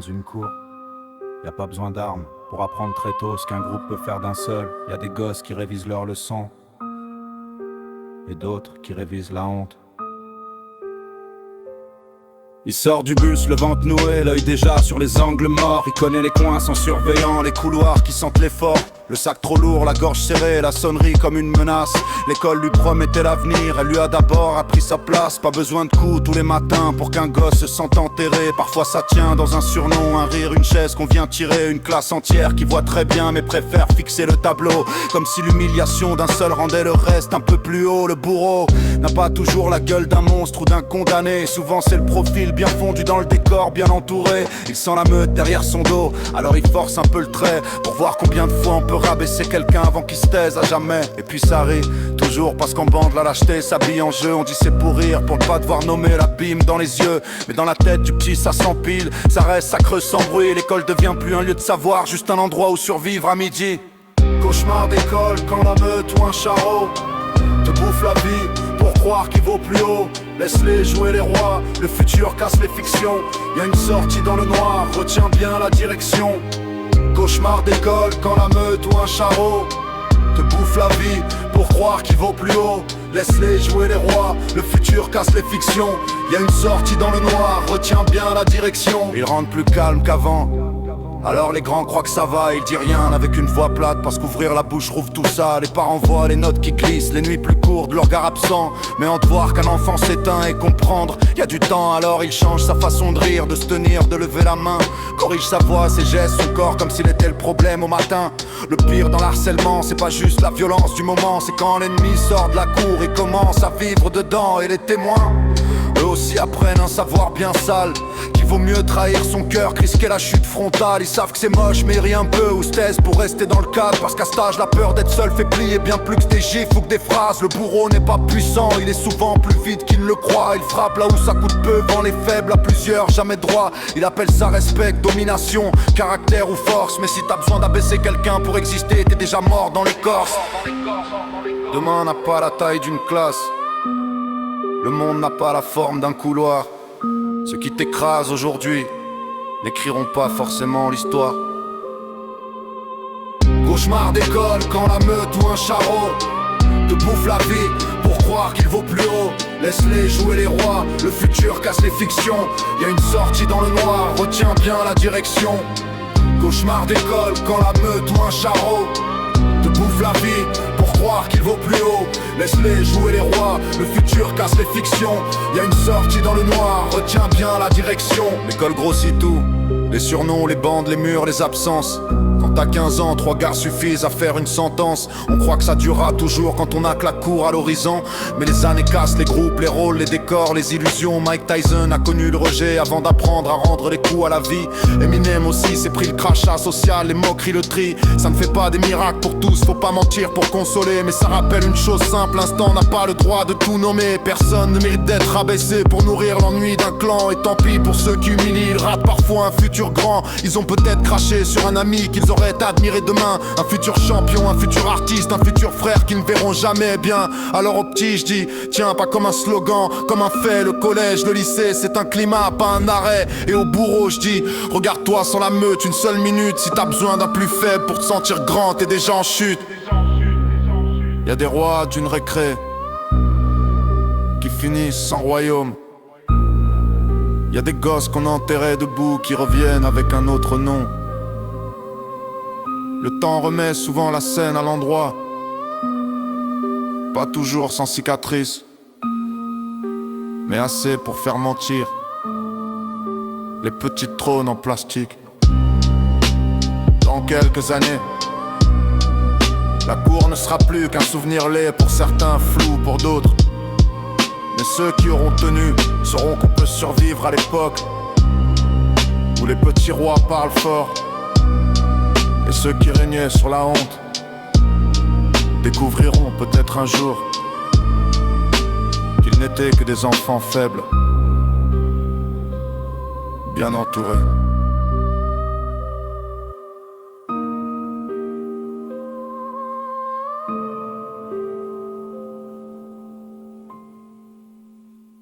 une cour. Y a pas besoin d'armes pour apprendre très tôt ce qu'un groupe peut faire d'un seul. Y a des gosses qui révisent leurs leçons et d'autres qui révisent la honte. Il sort du bus, le ventre noué, l'œil déjà sur les angles morts. Il connaît les coins sans surveillant, les couloirs qui sentent l'effort. Le sac trop lourd, la gorge serrée, la sonnerie comme une menace. L'école lui promettait l'avenir, elle lui a d'abord appris sa place. Pas besoin de coups tous les matins pour qu'un gosse se sente enterré. Parfois ça tient dans un surnom, un rire, une chaise qu'on vient tirer. Une classe entière qui voit très bien mais préfère fixer le tableau. Comme si l'humiliation d'un seul rendait le reste un peu plus haut. Le bourreau n'a pas toujours la gueule d'un monstre ou d'un condamné. Souvent c'est le profil bien fondu dans le décor, bien entouré. Il sent la meute derrière son dos, alors il force un peu le trait pour voir combien de fois on peut rabaisser quelqu'un avant qu'il se taise à jamais. Et puis ça rit, toujours parce qu'en bande la lâcheté s'habille en jeu. On dit c'est pour rire, pour ne pas devoir nommer l'abîme dans les yeux. Mais dans la tête du petit ça s'empile, ça reste, ça creuse sans bruit. L'école devient plus un lieu de savoir, juste un endroit où survivre à midi. Cauchemar d'école quand la meute ou un charreau te bouffe la vie pour croire qu'il vaut plus haut. Laisse-les jouer les rois, le futur casse les fictions. Y'a une sortie dans le noir, retiens bien la direction. Cauchemar d'école quand la meute ou un charreau te bouffe la vie pour croire qu'il vaut plus haut. Laisse-les jouer les rois, le futur casse les fictions. Y'a une sortie dans le noir, retiens bien la direction. Ils rendent plus calme qu'avant, alors les grands croient que ça va, ils disent rien avec une voix plate. Parce qu'ouvrir la bouche rouvre tout ça. Les parents voient les notes qui glissent, les nuits plus courtes, le regard absent. Mais en de voir qu'un enfant s'éteint et comprendre, y a du temps alors il change sa façon de rire, de se tenir, de lever la main. Corrige sa voix, ses gestes, son corps comme s'il était le problème au matin. Le pire dans l'harcèlement, c'est pas juste la violence du moment. C'est quand l'ennemi sort de la cour et commence à vivre dedans. Et les témoins, eux aussi apprennent un savoir bien sale, qu'il vaut mieux trahir son cœur que risquer la chute frontale. Ils savent que c'est moche mais rient un peu ou se taisent pour rester dans le cadre. Parce qu'à cet âge la peur d'être seul fait plier bien plus que des gifs ou que des phrases. Le bourreau n'est pas puissant, il est souvent plus vite qu'il ne le croit. Il frappe là où ça coûte peu, vend les faibles à plusieurs, jamais droit. Il appelle ça respect, domination, caractère ou force. Mais si t'as besoin d'abaisser quelqu'un pour exister, t'es déjà mort dans l'écorce. Demain n'a pas la taille d'une classe, le monde n'a pas la forme d'un couloir. Ceux qui t'écrasent aujourd'hui n'écriront pas forcément l'histoire. Cauchemar d'école quand la meute ou un charreau te bouffe la vie pour croire qu'il vaut plus haut. Laisse-les jouer les rois, le futur casse les fictions. Y'a une sortie dans le noir, retiens bien la direction. Cauchemar d'école quand la meute ou un charreau te bouffe la vie pour croire qu'il vaut plus haut. Laisse-les jouer les rois, le futur casse les fictions. Y'a une sortie dans le noir, retiens bien la direction. L'école grossit tout, les surnoms, les bandes, les murs, les absences. Quand t'as 15 ans, 3 gars suffisent à faire une sentence. On croit que ça durera toujours quand on a que la cour à l'horizon. Mais les années cassent les groupes, les rôles, les décors, les illusions. Mike Tyson a connu le rejet avant d'apprendre à rendre les coups à la vie. Eminem aussi s'est pris le crachat social, les moqueries, le tri. Ça ne fait pas des miracles pour tous, faut pas mentir pour consoler. Mais ça rappelle une chose simple, l'instant n'a pas le droit de tout nommer. Personne ne mérite d'être rabaissé pour nourrir l'ennui d'un clan. Et tant pis pour ceux qui humilient, ils ratent parfois un futur grand. Ils ont peut-être craché sur un ami qu'ils auraient admiré demain. Un futur champion, un futur artiste, un futur frère qu'ils ne verront jamais bien. Alors au petit je dis, tiens, pas comme un slogan, comme un fait. Le collège, le lycée, c'est un climat, pas un arrêt. Et au bourreau je dis, regarde-toi sans la meute une seule minute. Si t'as besoin d'un plus faible pour te sentir grand, t'es déjà en chute. Y'a des rois d'une récré qui finissent sans royaume. Y'a des gosses qu'on enterrait debout qui reviennent avec un autre nom. Le temps remet souvent la scène à l'endroit, pas toujours sans cicatrice, mais assez pour faire mentir les petits trônes en plastique. Dans quelques années, la cour ne sera plus qu'un souvenir laid pour certains, flou pour d'autres. Mais ceux qui auront tenu sauront qu'on peut survivre à l'époque où les petits rois parlent fort. Et ceux qui régnaient sur la honte découvriront peut-être un jour qu'ils n'étaient que des enfants faibles, bien entourés.